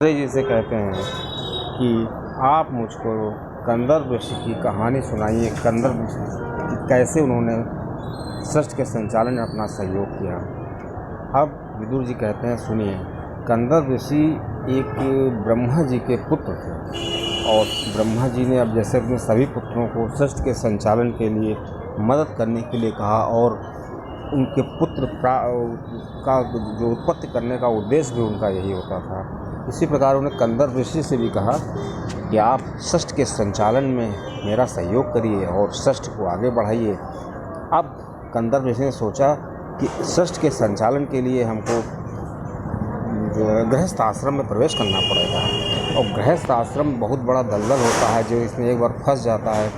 जी से कहते हैं कि आप मुझको कंदर्प ऋषि की कहानी सुनाइए। कंदर्प ऋषि कि कैसे उन्होंने सृष्टि के संचालन में अपना सहयोग किया। अब विदुर जी कहते हैं, सुनिए। कंदर्प ऋषि एक ब्रह्मा जी के पुत्र थे और ब्रह्मा जी ने अब जैसे अपने सभी पुत्रों को सृष्टि के संचालन के लिए मदद करने के लिए कहा और उनके पुत्र का जो उत्पत्ति करने का उद्देश्य भी उनका यही होता था। इसी प्रकार उन्हें कंदर्प ऋषि से भी कहा कि आप सृष्टि के संचालन में मेरा सहयोग करिए और सृष्टि को आगे बढ़ाइए। अब कंदर्प ऋषि ने सोचा कि सृष्टि के संचालन के लिए हमको जो है गृहस्थ आश्रम में प्रवेश करना पड़ेगा और गृहस्थ आश्रम बहुत बड़ा दलदल होता है। जो इसमें एक बार फंस जाता है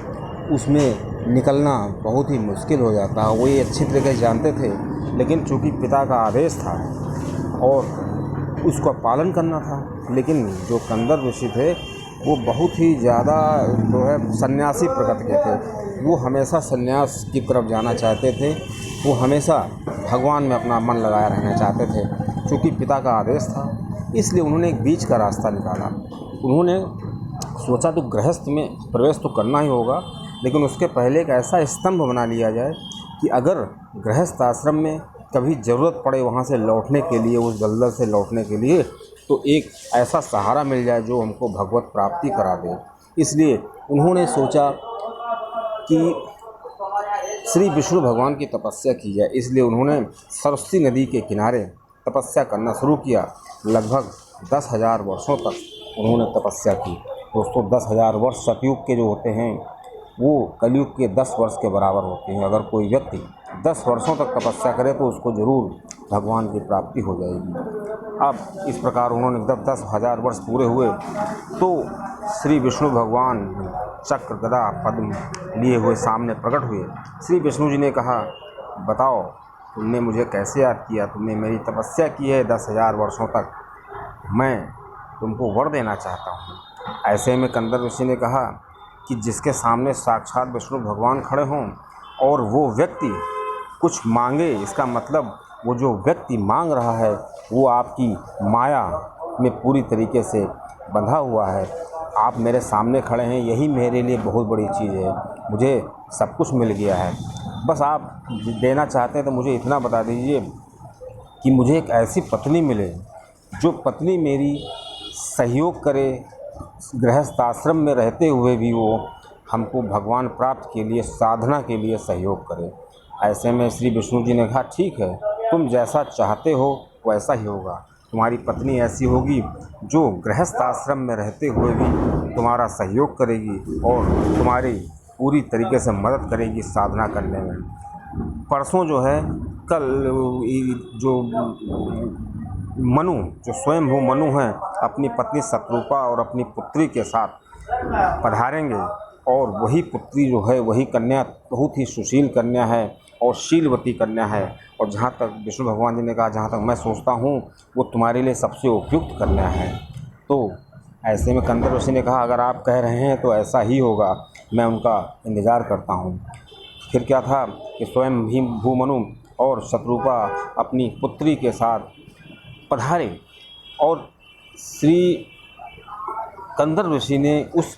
उसमें निकलना बहुत ही मुश्किल हो जाता है। वो ये अच्छी तरीके से जानते थे, लेकिन चूँकि पिता का आदेश था और उसका पालन करना था। लेकिन जो कंदर्प ऋषि थे वो बहुत ही ज़्यादा जो है सन्यासी प्रकृति के थे। वो हमेशा सन्यास की तरफ जाना चाहते थे। वो हमेशा भगवान में अपना मन लगाए रहना चाहते थे। चूँकि पिता का आदेश था, इसलिए उन्होंने एक बीच का रास्ता निकाला। उन्होंने सोचा तो गृहस्थ में प्रवेश तो करना ही होगा, लेकिन उसके पहले एक ऐसा स्तंभ बना लिया जाए कि अगर गृहस्थ आश्रम में कभी ज़रूरत पड़े वहाँ से लौटने के लिए, उस दलदल से लौटने के लिए, तो एक ऐसा सहारा मिल जाए जो हमको भगवत प्राप्ति करा दे। इसलिए उन्होंने सोचा कि श्री विष्णु भगवान की तपस्या की जाए। इसलिए उन्होंने सरस्वती नदी के किनारे तपस्या करना शुरू किया। लगभग 10,000 वर्षों तक उन्होंने तपस्या की। दोस्तों, 10,000 वर्ष सतयुग के जो होते हैं वो कलयुग के 10 वर्ष के बराबर होते हैं। अगर कोई व्यक्ति 10 वर्षों तक तपस्या करे तो उसको ज़रूर भगवान की प्राप्ति हो जाएगी। अब इस प्रकार उन्होंने जब 10,000 वर्ष पूरे हुए तो श्री विष्णु भगवान चक्र गदा पद्म लिए हुए सामने प्रकट हुए। श्री विष्णु जी ने कहा, बताओ तुमने मुझे कैसे याद किया? तुमने मेरी तपस्या की है 10,000 वर्षों तक, मैं तुमको वर देना चाहता हूँ। ऐसे में कंदर्प ऋषि ने कहा कि जिसके सामने साक्षात विष्णु भगवान खड़े हों और वो व्यक्ति कुछ मांगे, इसका मतलब वो जो व्यक्ति मांग रहा है वो आपकी माया में पूरी तरीके से बंधा हुआ है। आप मेरे सामने खड़े हैं, यही मेरे लिए बहुत बड़ी चीज़ है। मुझे सब कुछ मिल गया है, बस आप देना चाहते हैं तो मुझे इतना बता दीजिए कि मुझे एक ऐसी पत्नी मिले जो पत्नी मेरी सहयोग करे, गृहस्थ आश्रम में रहते हुए भी वो हमको भगवान प्राप्त के लिए, साधना के लिए सहयोग करे। ऐसे में श्री विष्णु जी ने कहा, ठीक है, तुम जैसा चाहते हो वैसा ही होगा। तुम्हारी पत्नी ऐसी होगी जो गृहस्थ आश्रम में रहते हुए भी तुम्हारा सहयोग करेगी और तुम्हारी पूरी तरीके से मदद करेगी साधना करने में। परसों जो है, कल जो मनु, जो स्वयंभू मनु हैं, अपनी पत्नी शत्रुपा और अपनी पुत्री के साथ पधारेंगे और वही पुत्री जो है, वही कन्या बहुत ही सुशील कन्या है और शीलवती कन्या है। और जहाँ तक विष्णु भगवान जी ने कहा, जहाँ तक मैं सोचता हूँ वो तुम्हारे लिए सबसे उपयुक्त कन्या है। तो ऐसे में कंदर्प ऋषि ने कहा, अगर आप कह रहे हैं तो ऐसा ही होगा, मैं उनका इंतज़ार करता हूँ। फिर क्या था कि स्वयं भूमनु और शत्रुपा अपनी पुत्री के साथ पधारे और श्री कंदर्प ऋषि ने उस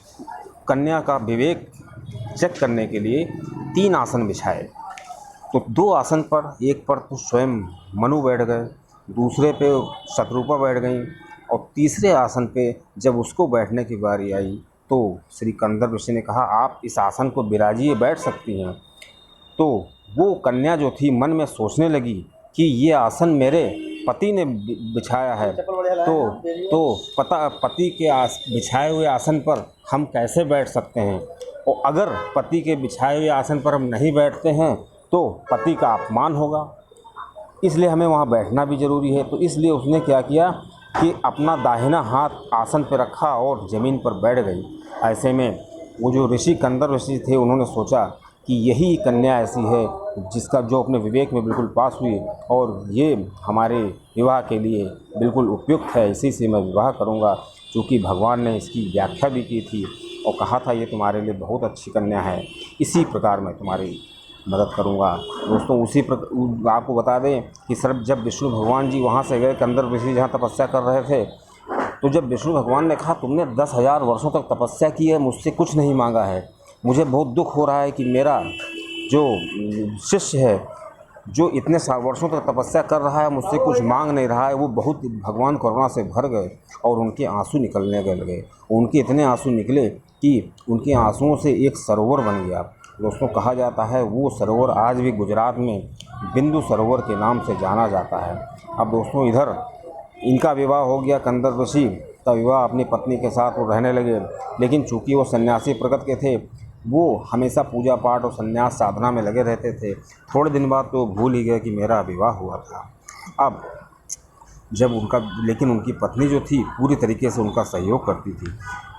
कन्या का विवेक चेक करने के लिए 3 आसन बिछाए। तो 2 आसन पर, एक पर तो स्वयं मनु बैठ गए, दूसरे पे शत्रुपा बैठ गई और तीसरे आसन पे जब उसको बैठने की बारी आई तो श्री कंदर्प ऋषि ने कहा, आप इस आसन को बिराजिए, बैठ सकती हैं। तो वो कन्या जो थी मन में सोचने लगी कि ये आसन मेरे पति ने बिछाया है, तो पति के बिछाए हुए आसन पर हम कैसे बैठ सकते हैं, और अगर पति के बिछाए हुए आसन पर हम नहीं बैठते हैं तो पति का अपमान होगा, इसलिए हमें वहाँ बैठना भी ज़रूरी है। तो इसलिए उसने क्या किया कि अपना दाहिना हाथ आसन पर रखा और ज़मीन पर बैठ गई। ऐसे में वो जो ऋषि कंदर्प ऋषि थे उन्होंने सोचा कि यही कन्या ऐसी है जिसका जो अपने विवेक में बिल्कुल पास हुई और ये हमारे विवाह के लिए बिल्कुल उपयुक्त है, इसी से मैं विवाह करूँगा। क्योंकि भगवान ने इसकी व्याख्या भी की थी और कहा था ये तुम्हारे लिए बहुत अच्छी कन्या है, इसी प्रकार मैं तुम्हारी मदद करूँगा। दोस्तों, उसी आपको बता दें कि सिर्फ जब विष्णु भगवान जी वहाँ से गए, कंदर्प ऋषि जहाँ तपस्या कर रहे थे, तो जब विष्णु भगवान ने कहा तुमने 10,000 वर्षों तक तपस्या की है, मुझसे कुछ नहीं मांगा है, मुझे बहुत दुख हो रहा है कि मेरा जो शिष्य है, जो इतने वर्षों तक तपस्या कर रहा है, मुझसे कुछ मांग नहीं रहा है, वो बहुत भगवान करुणा से भर गए और उनके आंसू निकलने लगे। उनके इतने आंसू निकले कि उनके आंसुओं से एक सरोवर बन गया। दोस्तों, कहा जाता है वो सरोवर आज भी गुजरात में बिंदु सरोवर के नाम से जाना जाता है। अब दोस्तों, इधर इनका विवाह हो गया, कंदर ऋषि का विवाह अपनी पत्नी के साथ वो रहने लगे। लेकिन चूँकि वो सन्यासी प्रकृति के थे, वो हमेशा पूजा पाठ और संन्यास साधना में लगे रहते थे। थोड़े दिन बाद तो भूल ही गए कि मेरा विवाह हुआ था। अब जब लेकिन उनकी पत्नी जो थी पूरी तरीके से उनका सहयोग करती थी।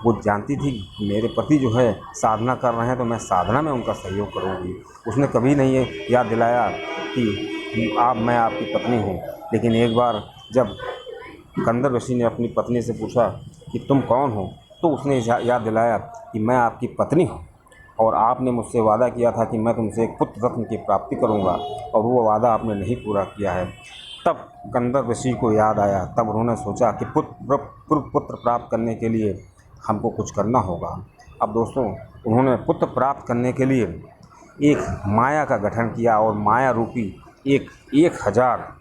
वो जानती थी मेरे पति जो है साधना कर रहे हैं, तो मैं साधना में उनका सहयोग करूँगी। उसने कभी नहीं ये याद दिलाया कि मैं आपकी पत्नी हूँ। लेकिन एक बार जब कंदर ऋषि ने अपनी पत्नी से पूछा कि तुम कौन हो, तो उसने याद दिलाया कि मैं आपकी पत्नी हूँ और आपने मुझसे वादा किया था कि मैं तुमसे एक पुत्र रत्न की प्राप्ति करूँगा, और वो वादा आपने नहीं पूरा किया है। तब कंदर ऋषि को याद आया। तब उन्होंने सोचा कि पुत्र प्राप्त करने के लिए हमको कुछ करना होगा। अब दोस्तों, उन्होंने पुत्र प्राप्त करने के लिए एक माया का गठन किया और माया रूपी 1000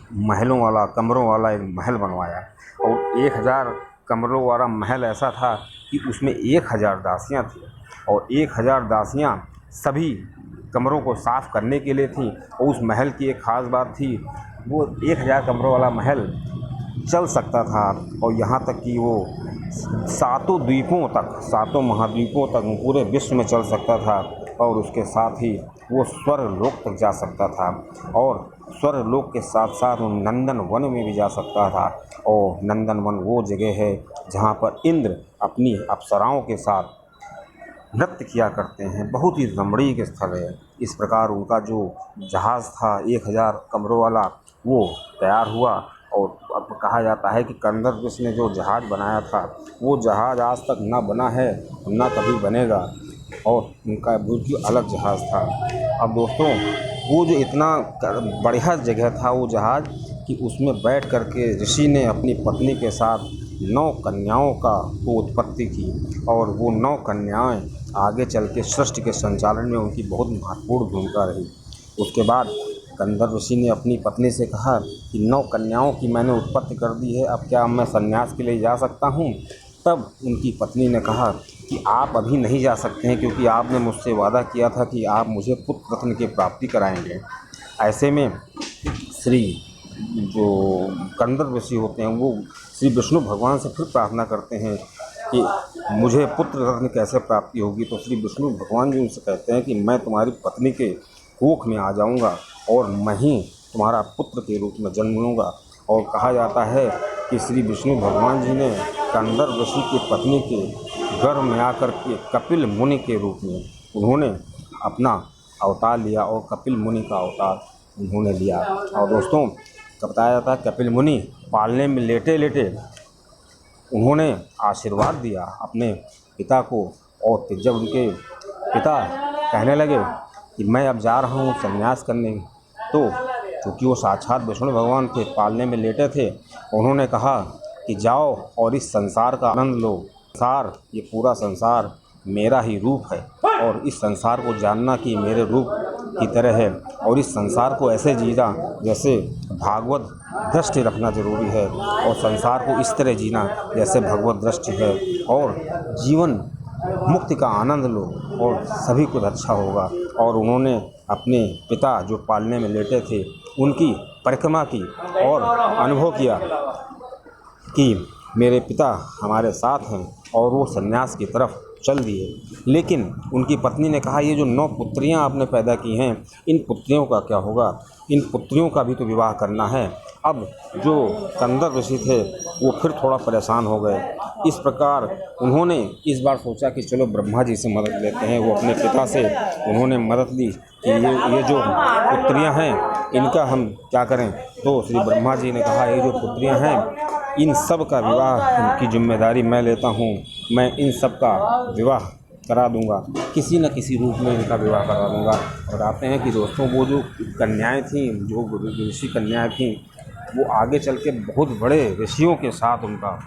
महलों वाला, कमरों वाला एक महल बनवाया। और 1000 कमरों वाला महल ऐसा था कि उसमें 1000 दासियाँ थीं, और 1000 दासियाँ सभी कमरों को साफ़ करने के लिए थीं। और उस महल की एक ख़ास बात थी, वो 1000 कमरों वाला महल चल सकता था, और यहाँ तक कि वो 7 द्वीपों तक, 7 महाद्वीपों तक, पूरे विश्व में चल सकता था। और उसके साथ ही वो स्वर्ग लोक तक जा सकता था, और स्वर्ग लोक के साथ साथ वो नंदन वन में भी जा सकता था। और नंदन वन वो जगह है जहाँ पर इंद्र अपनी अप्सराओं के साथ नृत्य किया करते हैं। बहुत ही रमणीक स्थल है। इस प्रकार उनका जो जहाज़ था 1000 कमरों वाला, वो तैयार हुआ। और अब कहा जाता है कि कंदर ऋषि ने जो जहाज़ बनाया था, वो जहाज़ आज तक ना बना है ना कभी बनेगा, और उनका बिल्कुल अलग जहाज़ था। अब दोस्तों, वो जो इतना बढ़िया जगह था वो जहाज़, कि उसमें बैठ कर के ऋषि ने अपनी पत्नी के साथ 9 कन्याओं का वो उत्पत्ति की। और वो 9 कन्याएं आगे चल के सृष्टि के संचालन में उनकी बहुत महत्वपूर्ण भूमिका रही। उसके बाद कंदर ऋषि ने अपनी पत्नी से कहा कि 9 कन्याओं की मैंने उत्पत्ति कर दी है, अब क्या मैं संन्यास के लिए जा सकता हूँ? तब उनकी पत्नी ने कहा कि आप अभी नहीं जा सकते हैं, क्योंकि आपने मुझसे वादा किया था कि आप मुझे पुत्र रत्न की प्राप्ति कराएंगे। ऐसे में जो कंदर ऋषि होते हैं, वो श्री विष्णु भगवान से फिर प्रार्थना करते हैं कि मुझे पुत्र रत्न कैसे प्राप्ति होगी। तो श्री विष्णु भगवान जी उनसे कहते हैं कि मैं तुम्हारी पत्नी के कोख में आ जाऊंगा और मैं ही तुम्हारा पुत्र के रूप में जन्म लूँगा। और कहा जाता है कि श्री विष्णु भगवान जी ने कंदर ऋषि की पत्नी के गर्भ में आकर के कपिल मुनि के रूप में उन्होंने अपना अवतार लिया, और कपिल मुनि का अवतार उन्होंने लिया। और दोस्तों, बताया जाता है कपिल मुनि पालने में लेटे लेटे उन्होंने आशीर्वाद दिया अपने पिता को। और जब उनके पिता कहने लगे कि मैं अब जा रहा हूँ संन्यास करने, तो क्योंकि वो साक्षात विष्णु भगवान थे, पालने में लेटे थे, उन्होंने कहा कि जाओ और इस संसार का आनंद लो। ये पूरा संसार मेरा ही रूप है, और इस संसार को जानना कि मेरे रूप की तरह है, और इस संसार को ऐसे जीना जैसे भागवत दृष्टि रखना जरूरी है, और संसार को इस तरह जीना जैसे भगवत दृष्टि है, और जीवन मुक्ति का आनंद लो और सभी कुछ अच्छा होगा। और उन्होंने अपने पिता जो पालने में लेटे थे उनकी परिक्रमा की और अनुभव किया कि मेरे पिता हमारे साथ हैं, और वो सन्यास की तरफ चल दिए। लेकिन उनकी पत्नी ने कहा, ये जो 9 पुत्रियां आपने पैदा की हैं, इन पुत्रियों का क्या होगा? इन पुत्रियों का भी तो विवाह करना है। अब जो कंदर ऋषि थे वो फिर थोड़ा परेशान हो गए। इस प्रकार उन्होंने इस बार सोचा कि चलो ब्रह्मा जी से मदद लेते हैं। वो अपने पिता से उन्होंने मदद ली कि ये जो पुत्रियां हैं इनका हम क्या करें। तो श्री ब्रह्मा जी ने कहा, ये जो पुत्रियां हैं इन सब का विवाह की जिम्मेदारी मैं लेता हूँ। मैं इन सब का विवाह करा दूंगा, किसी न किसी रूप में इनका विवाह करा दूंगा। बताते हैं कि दोस्तों, वो जो कन्याएं थीं, जो ऋषि कन्याएं थीं, वो आगे चल के बहुत बड़े ऋषियों के साथ उनका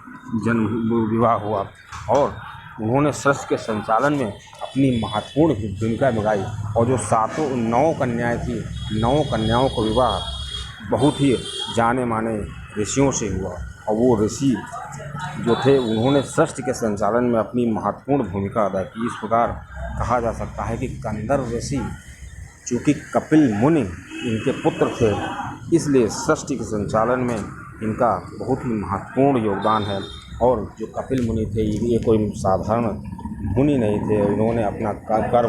जन्म विवाह हुआ और उन्होंने सृष्टि के संचालन में अपनी महत्वपूर्ण भूमिका निभाई और जो 9 कन्याएं थी, 9 कन्याओं का विवाह बहुत ही जाने माने ऋषियों से हुआ और वो ऋषि जो थे उन्होंने सृष्टि के संचालन में अपनी महत्वपूर्ण भूमिका अदा की। इस प्रकार कहा जा सकता है कि कंदर्प ऋषि चूँकि कपिल मुनि इनके पुत्र थे, इसलिए सृष्टि के संचालन में इनका बहुत ही महत्वपूर्ण योगदान है। और जो कपिल मुनि थे ये कोई साधारण मुनि नहीं थे, इन्होंने अपना कर्म